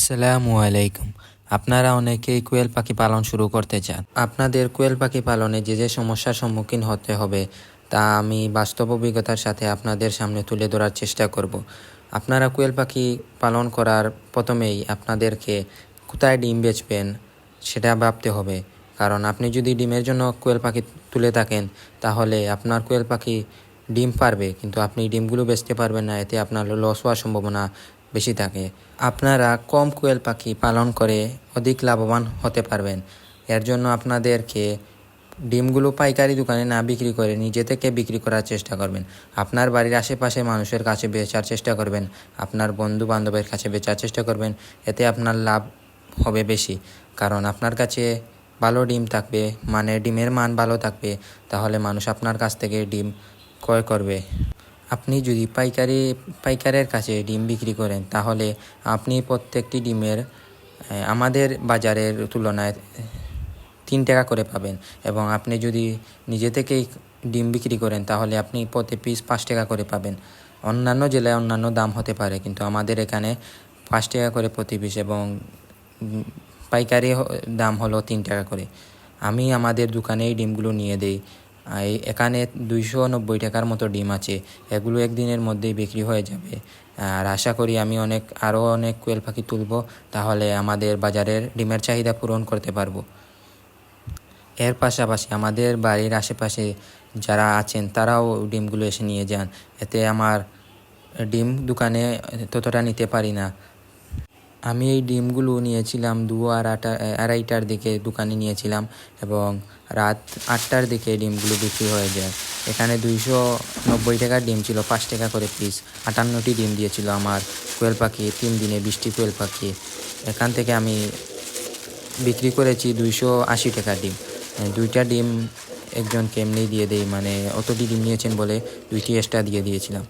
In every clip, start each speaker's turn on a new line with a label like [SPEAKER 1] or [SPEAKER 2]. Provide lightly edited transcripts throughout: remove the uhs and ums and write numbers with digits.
[SPEAKER 1] আসসালামু আলাইকুম। আপনারা অনেকেই কোয়েল পাখি পালন শুরু করতে চান। আপনাদের কোয়েল পাখি পালনে যে যে সমস্যার সম্মুখীন হতে হবে তা আমি বাস্তব অভিজ্ঞতার সাথে আপনাদের সামনে তুলে ধরার চেষ্টা করব। আপনারা কোয়েল পাখি পালন করার প্রথমেই আপনাদেরকে কোথায় ডিম বেচবেন সেটা ভাবতে হবে। কারণ আপনি যদি ডিমের জন্য কোয়েল পাখি তুলে থাকেন তাহলে আপনার কোয়েল পাখি ডিম পারবে, কিন্তু আপনি ডিমগুলো বেচতে পারবেন না, এতে আপনার লস হওয়ার সম্ভাবনা বেশি থাকে। আপনারা কম কোয়েল পাখি পালন করে অধিক লাভবান হতে পারবেন। এর জন্য আপনাদেরকে ডিমগুলো পাইকারি দোকানে না বিক্রি করে নিজে থেকে বিক্রি করার চেষ্টা করবেন। আপনার বাড়ির আশেপাশে মানুষের কাছে বেচার চেষ্টা করবেন, আপনার বন্ধু বান্ধবের কাছে বেচার চেষ্টা করবেন। এতে আপনার লাভ হবে বেশি, কারণ আপনার কাছে ভালো ডিম থাকবে, মানে ডিমের মান ভালো থাকবে, তাহলে মানুষ আপনার কাছ থেকে ডিম ক্রয় করবে। আপনি যদি পাইকারের কাছে ডিম বিক্রি করেন তাহলে আপনি প্রত্যেকটি ডিমের আমাদের বাজারের তুলনায় 3 টাকা করে পাবেন, এবং আপনি যদি নিজে থেকেই ডিম বিক্রি করেন তাহলে আপনি প্রতি পিস 5 টাকা করে পাবেন। অন্যান্য জেলায় অন্যান্য দাম হতে পারে, কিন্তু আমাদের এখানে 5 টাকা করে প্রতি পিস, এবং পাইকারি দাম হলো 3 টাকা করে। আমি আমাদের দোকানে এই ডিমগুলো নিয়ে দেই। এখানে 290 টাকার মতো ডিম আছে। এগুলো একদিনের মধ্যেই বিক্রি হয়ে যাবে। আর আশা করি আমি আরও অনেক কোয়েল পাখি তুলব, তাহলে আমাদের বাজারের ডিমের চাহিদা পূরণ করতে পারবো। এর পাশাপাশি আমাদের বাড়ির আশেপাশে যারা আছেন তারাও ডিমগুলো এসে নিয়ে যান। এতে আমার ডিম দোকানে ততটা নিতে পারি না। আমি এই ডিমগুলো নিয়েছিলাম 2:30টার দিকে দোকানে নিয়েছিলাম, এবং রাত 8টার দিকে ডিমগুলো বিক্রি হয়ে যায়। এখানে 290 টাকার ডিম ছিল, 5 টাকা করে পিস। 58টি ডিম দিয়েছিল আমার কোয়েল পাখি 3 দিনে, 20টি কোয়েল পাখি। এখান থেকে আমি বিক্রি করেছি 280 টাকার ডিম। 2টা ডিম একজনকে এমনি দিয়ে দেই, মানে অতটি ডিম নিয়েছেন বলে 2টি এক্সট্রা দিয়ে দিয়েছিলাম।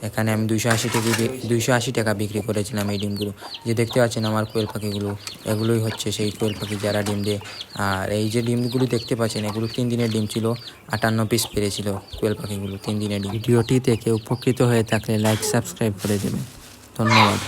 [SPEAKER 1] এখানে আমি 280 টাকা বিক্রি করেছিলাম এই ডিমগুলো। যে দেখতে পাচ্ছেন আমার কোয়েল পাখিগুলো, এগুলোই হচ্ছে সেই কোয়েল পাখি যারা ডিম দেয়। আর এই যে ডিমগুলো দেখতে পাচ্ছেন, এগুলো 3 দিনের ডিম ছিল, 58 পিস পেরেছিল কোয়েল পাখিগুলো 3 দিনের ডিম। ভিডিওটি থেকে উপকৃত হয়ে থাকলে লাইক সাবস্ক্রাইব করে দেবেন। ধন্যবাদ।